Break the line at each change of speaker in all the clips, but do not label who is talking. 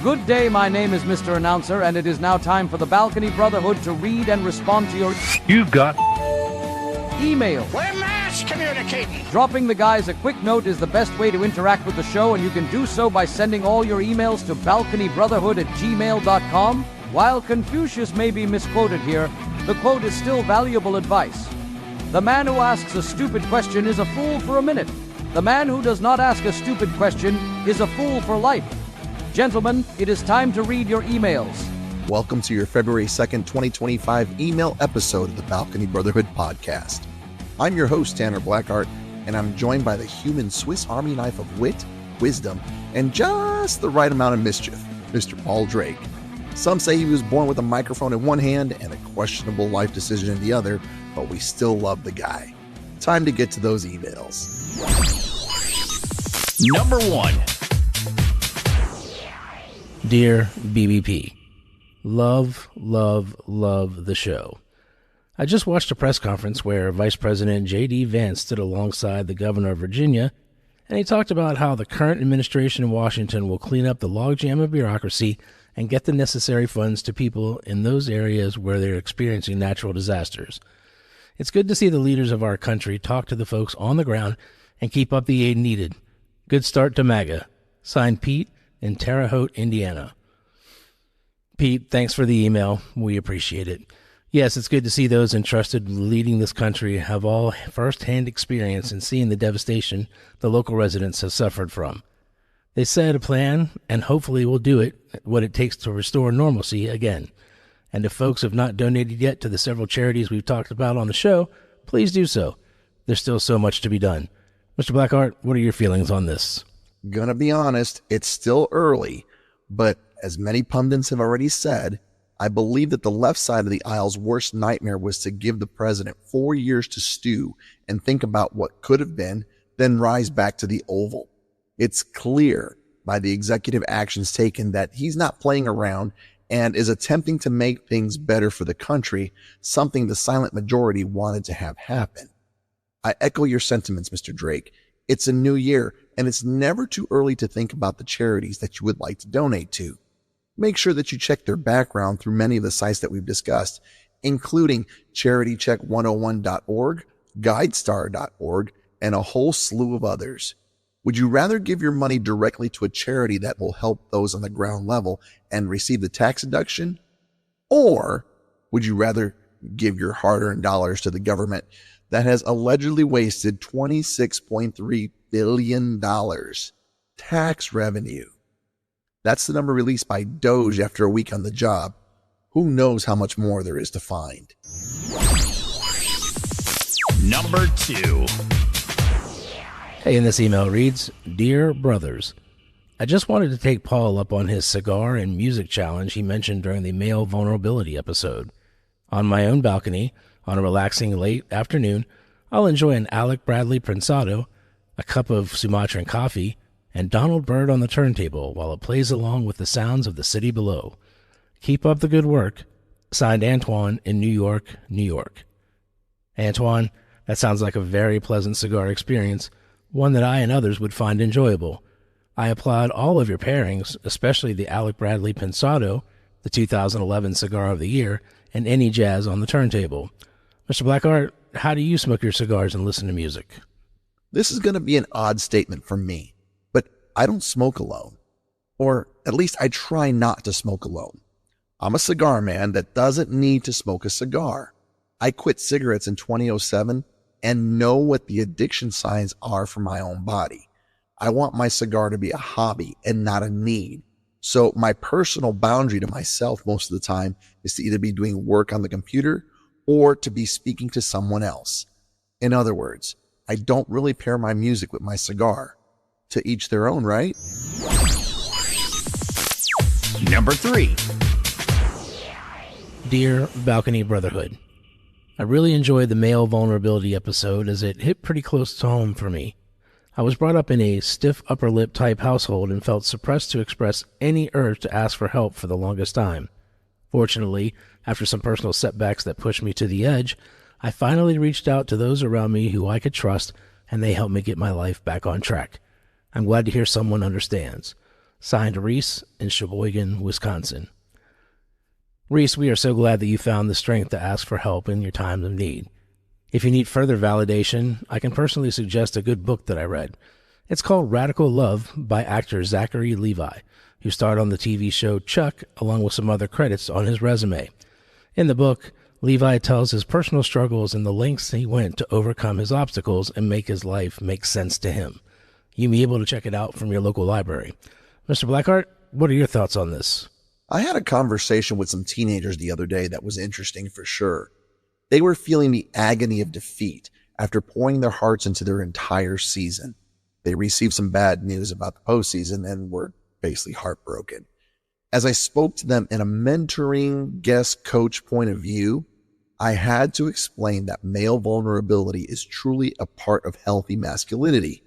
Good day, my name is Mr. Announcer, and it is now time for the Balcony Brotherhood to read and respond to your
You've got
email.
We're mass communicating.
Dropping the guys a quick note is the best way to interact with the show, and you can do so by sending all your emails to balconybrotherhood@gmail.com. While Confucius may be misquoted here, the quote is still valuable advice. The man who asks a stupid question is a fool for a minute. The man who does not ask a stupid question is a fool for life. Gentlemen, it is time to read your emails.
Welcome to your February 2nd, 2025 email episode of the Balcony Brotherhood podcast. I'm your host, Tanner Blackheart, and I'm joined by the human Swiss Army knife of wit, wisdom, and just the right amount of mischief, Mr. Paul Drake. Some say he was born with a microphone in one hand and a questionable life decision in the other, but we still love the guy. Time to get to those emails.
number 1.
Dear BBP, love the show. I just watched a press conference where Vice President J.D. Vance stood alongside the governor of Virginia, and he talked about how the current administration in Washington will clean up the logjam of bureaucracy and get the necessary funds to people in those areas where they're experiencing natural disasters. It's good to see the leaders of our country talk to the folks on the ground and keep up the aid needed. Good start to MAGA. Signed, Pete in Terre Haute, Indiana. Pete, thanks for the email. We appreciate it. Yes, it's good to see those entrusted with leading this country have all first-hand experience in seeing the devastation the local residents have suffered from. They said a plan, and hopefully will do it, what it takes to restore normalcy again. And if folks have not donated yet to the several charities we've talked about on the show, please do so. There's still so much to be done. Mr. Blackheart, what are your feelings on this?
Gonna be honest, it's still early, but as many pundits have already said, I believe that the left side of the aisle's worst nightmare was to give the president 4 years to stew and think about what could have been, then rise back to the Oval. It's clear by the executive actions taken that he's not playing around and is attempting to make things better for the country, something the silent majority wanted to have happen. I echo your sentiments, Mr. Drake. It's a new year, and it's never too early to think about the charities that you would like to donate to. Make sure that you check their background through many of the sites that we've discussed, including charitycheck101.org, guidestar.org, and a whole slew of others. Would you rather give your money directly to a charity that will help those on the ground level and receive the tax deduction? Or would you rather give your hard-earned dollars to the government that has allegedly wasted $26.3 billion tax revenue? That's the number released by Doge after a week on the job. Who knows how much more there is to find?
Number 2.
Hey, and this email reads, Dear Brothers, I just wanted to take Paul up on his cigar and music challenge he mentioned during the male vulnerability episode. On my own balcony, on a relaxing late afternoon, I'll enjoy an Alec Bradley Prensado, a cup of Sumatran coffee, and Donald Byrd on the turntable while it plays along with the sounds of the city below. Keep up the good work. Signed, Antoine in New York, New York. Antoine, that sounds like a very pleasant cigar experience, one that I and others would find enjoyable. I applaud all of your pairings, especially the Alec Bradley Prensado, the 2011 Cigar of the Year, and any jazz on the turntable. Mr. Blackheart, how do you smoke your cigars and listen to music?
This is going to be an odd statement from me, but I don't smoke alone. Or at least I try not to smoke alone. I'm a cigar man that doesn't need to smoke a cigar. I quit cigarettes in 2007 and know what the addiction signs are for my own body. I want my cigar to be a hobby and not a need. So my personal boundary to myself most of the time is to either be doing work on the computer or to be speaking to someone else. In other words, I don't really pair my music with my cigar. To each their own, right?
Number 3.
Dear Balcony Brotherhood, I really enjoyed the male vulnerability episode as it hit pretty close to home for me. I was brought up in a stiff upper lip type household and felt suppressed to express any urge to ask for help for the longest time. Fortunately, after some personal setbacks that pushed me to the edge, I finally reached out to those around me who I could trust, and they helped me get my life back on track. I'm glad to hear someone understands. Signed, Reese in Sheboygan, Wisconsin. Reese, we are so glad that you found the strength to ask for help in your times of need. If you need further validation, I can personally suggest a good book that I read. It's called Radical Love by actor Zachary Levi, who starred on the TV show Chuck, along with some other credits on his resume. In the book, Levi tells his personal struggles and the lengths he went to overcome his obstacles and make his life make sense to him. You'll be able to check it out from your local library. Mr. Blackheart, what are your thoughts on this?
I had a conversation with some teenagers the other day that was interesting for sure. They were feeling the agony of defeat after pouring their hearts into their entire season. They received some bad news about the postseason and were basically heartbroken. As I spoke to them in a mentoring guest coach point of view, I had to explain that male vulnerability is truly a part of healthy masculinity.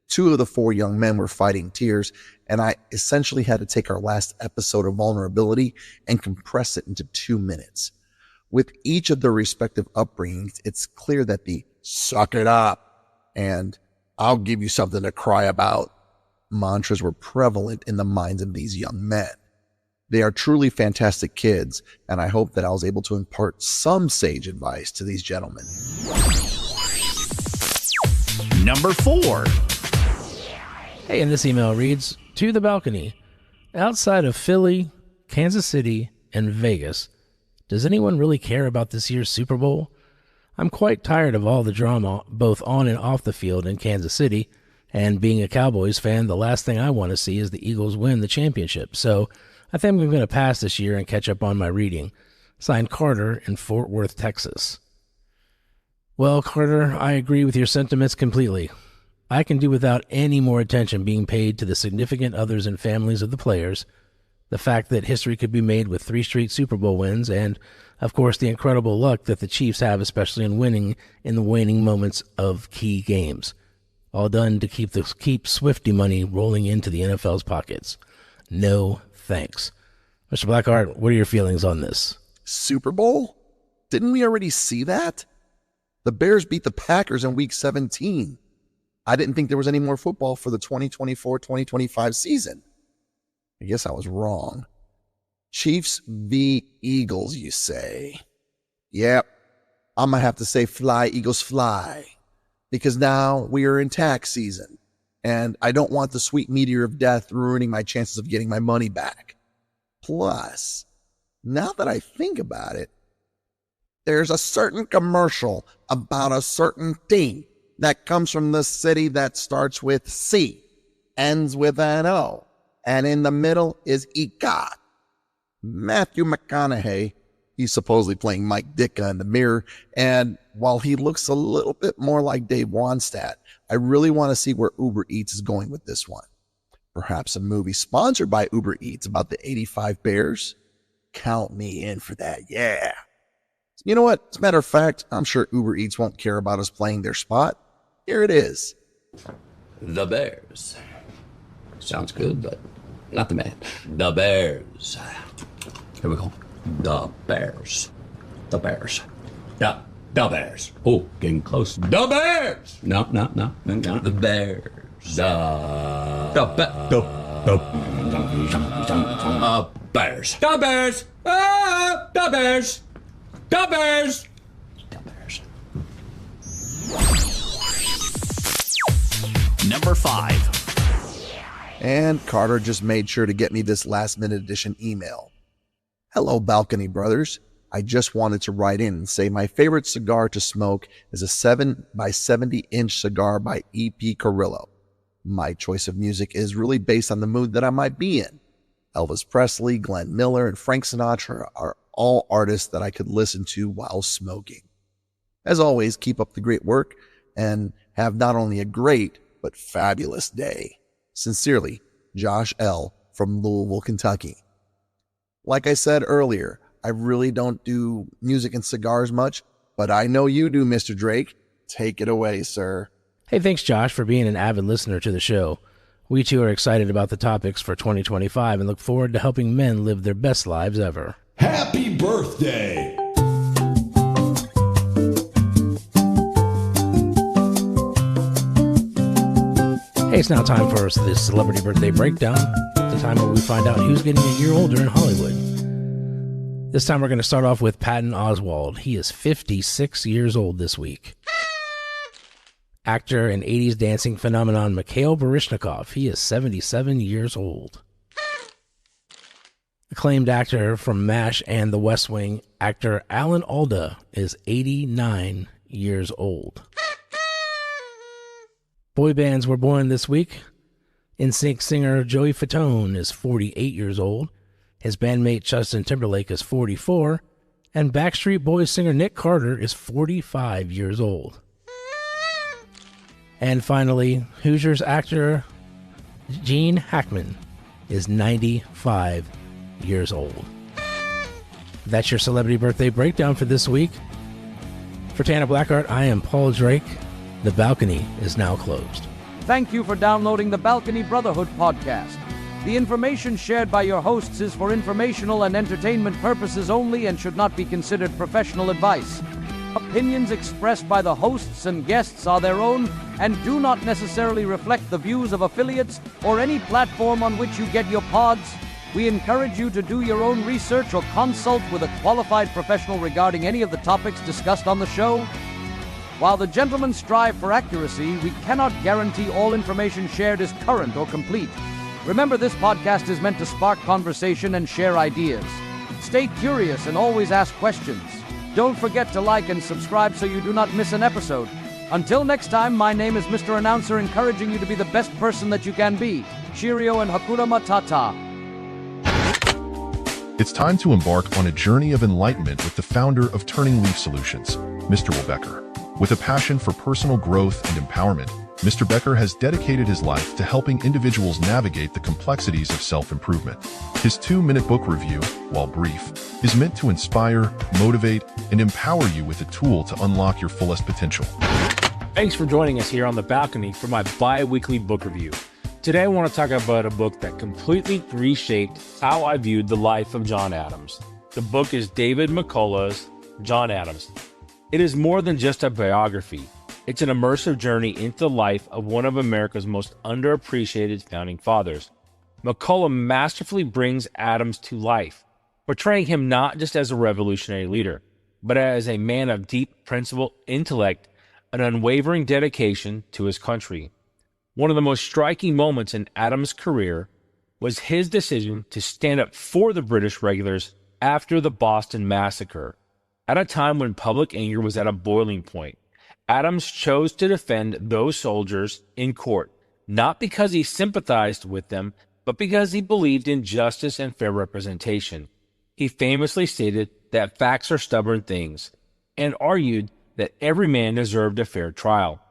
2 of the 4 young men were fighting tears, and I essentially had to take our last episode of vulnerability and compress it into 2 minutes. With each of their respective upbringings, it's clear that the "suck it up" and "I'll give you something to cry about" mantras were prevalent in the minds of these young men. They are truly fantastic kids, and I hope that I was able to impart some sage advice to these gentlemen.
Number 4.
Hey, and this email reads, To the balcony. Outside of Philly, Kansas City, and Vegas, does anyone really care about this year's Super Bowl? I'm quite tired of all the drama, both on and off the field in Kansas City, and being a Cowboys fan, the last thing I want to see is the Eagles win the championship. So I think I'm going to pass this year and catch up on my reading. Signed, Carter in Fort Worth, Texas. Well, Carter, I agree with your sentiments completely. I can do without any more attention being paid to the significant others and families of the players, the fact that history could be made with 3 straight Super Bowl wins, and, of course, the incredible luck that the Chiefs have, especially in winning in the waning moments of key games. All done to keep Swifty money rolling into the NFL's pockets. No thanks. Mr. Blackheart, what are your feelings on this?
Super Bowl? Didn't we already see that? The Bears beat the Packers in Week 17. I didn't think there was any more football for the 2024-2025 season. I guess I was wrong. Chiefs v. Eagles, you say? Yep, I'm going to have to say fly, Eagles, fly. Because now we are in tax season, and I don't want the sweet meteor of death ruining my chances of getting my money back. Plus, now that I think about it, there's a certain commercial about a certain thing that comes from the city that starts with C, ends with an O, and in the middle is EGOT. Matthew McConaughey, he's supposedly playing Mike Ditka in the mirror, and while he looks a little bit more like Dave Wanstatt, I really want to see where Uber Eats is going with this one. Perhaps a movie sponsored by Uber Eats about the 85 Bears? Count me in for that, yeah. You know what? As a matter of fact, I'm sure Uber Eats won't care about us playing their spot. Here it is.
The Bears. Sounds good, but not the man. The Bears. Here we go. The Bears. The Bears. The Bears. Oh, getting close. The Bears. No. The Bears. The Bears. The Bears. Ah, the Bears. The Bears. The Bears.
Number 5.
And Carter just made sure to get me this last-minute edition email. Hello, Balcony Brothers. I just wanted to write in and say my favorite cigar to smoke is a 7x70-inch cigar by E.P. Carrillo. My choice of music is really based on the mood that I might be in. Elvis Presley, Glenn Miller, and Frank Sinatra are all artists that I could listen to while smoking. As always, keep up the great work and have not only a great, but fabulous day. Sincerely, Josh L. from Louisville, Kentucky. Like I said earlier, I really don't do music and cigars much, but I know you do, Mr. Drake. Take it away, sir.
Hey, thanks, Josh, for being an avid listener to the show. We too are excited about the topics for 2025 and look forward to helping men live their best lives ever.
Happy birthday!
Hey, it's now time for the Celebrity Birthday Breakdown. the time where we find out who's getting a year older in Hollywood. This time we're going to start off with Patton Oswalt. He is 56 years old this week. Actor and 80s dancing phenomenon Mikhail Baryshnikov. He is 77 years old. Acclaimed actor from MASH and The West Wing, actor Alan Alda is 89 years old. Boy bands were born this week. NSYNC singer Joey Fatone is 48 years old. His bandmate Justin Timberlake is 44. And Backstreet Boys singer Nick Carter is 45 years old. And finally, Hoosiers actor Gene Hackman is 95 years old. That's your celebrity birthday breakdown for this week. For Tanner Blackheart, I am Paul Drake. The balcony is now closed.
Thank you for downloading the Balcony Brotherhood podcast. The information shared by your hosts is for informational and entertainment purposes only and should not be considered professional advice. Opinions expressed by the hosts and guests are their own and do not necessarily reflect the views of affiliates or any platform on which you get your pods. We encourage you to do your own research or consult with a qualified professional regarding any of the topics discussed on the show. While the gentlemen strive for accuracy, we cannot guarantee all information shared is current or complete. Remember, this podcast is meant to spark conversation and share ideas. Stay curious and always ask questions. Don't forget to like and subscribe so you do not miss an episode. Until next time, my name is Mr. Announcer, encouraging you to be the best person that you can be. Cheerio and Hakuna Matata.
It's time to embark on a journey of enlightenment with the founder of Turning Leaf Solutions, Mr. Will Becker. With a passion for personal growth and empowerment, Mr. Becker has dedicated his life to helping individuals navigate the complexities of self-improvement. His 2-minute book review, while brief, is meant to inspire, motivate, and empower you with a tool to unlock your fullest potential.
Thanks for joining us here on The Balcony for my bi-weekly book review. Today I want to talk about a book that completely reshaped how I viewed the life of John Adams. The book is David McCullough's John Adams. It is more than just a biography. It's an immersive journey into the life of one of America's most underappreciated founding fathers. McCullough masterfully brings Adams to life, portraying him not just as a revolutionary leader, but as a man of deep principle, intellect, and unwavering dedication to his country. One of the most striking moments in Adams' career was his decision to stand up for the British regulars after the Boston Massacre. At a time when public anger was at a boiling point, Adams chose to defend those soldiers in court, not because he sympathized with them, but because he believed in justice and fair representation. He famously stated that facts are stubborn things, and argued that every man deserved a fair trial.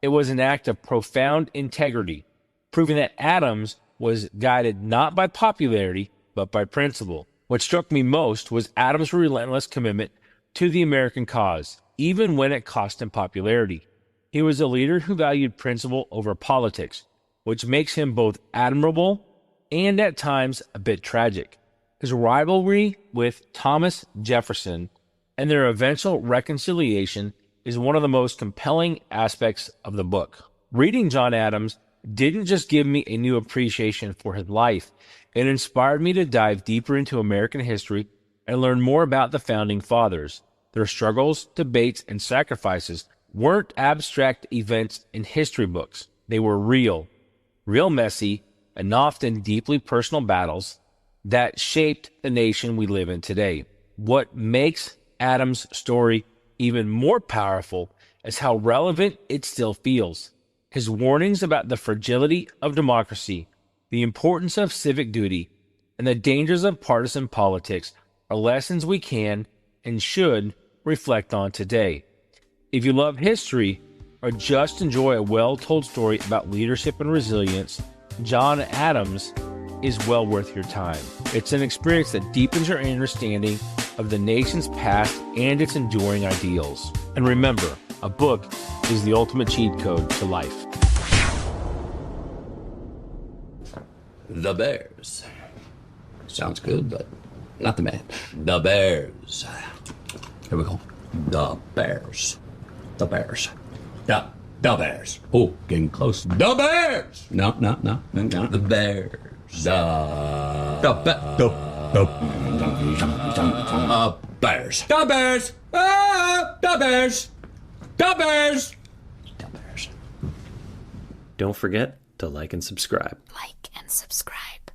It was an act of profound integrity, proving that Adams was guided not by popularity, but by principle. What struck me most was Adams' relentless commitment to the American cause, even when it cost him popularity. He was a leader who valued principle over politics, which makes him both admirable and at times a bit tragic. His rivalry with Thomas Jefferson and their eventual reconciliation is one of the most compelling aspects of the book. Reading John Adams didn't just give me a new appreciation for his life, it inspired me to dive deeper into American history and learn more about the founding fathers. Their struggles, debates, and sacrifices weren't abstract events in history books. They were real messy, and often deeply personal battles that shaped the nation we live in today. What makes Adams' story even more powerful is how relevant it still feels. His warnings about the fragility of democracy, the importance of civic duty, and the dangers of partisan politics are lessons we can and should reflect on today. If you love history or just enjoy a well-told story about leadership and resilience, John Adams is well worth your time. It's an experience that deepens your understanding of the nation's past and its enduring ideals. And remember, a book is the ultimate cheat code to life.
The Bears. Sounds good, but not the man. The Bears. Here we go. The Bears. The Bears. Yeah, the Bears. Oh, getting close. The Bears. No. The Bears. The Bears. The Bears. The Bears. The Bears. The Bears.
Don't forget to like and subscribe.
Like and subscribe.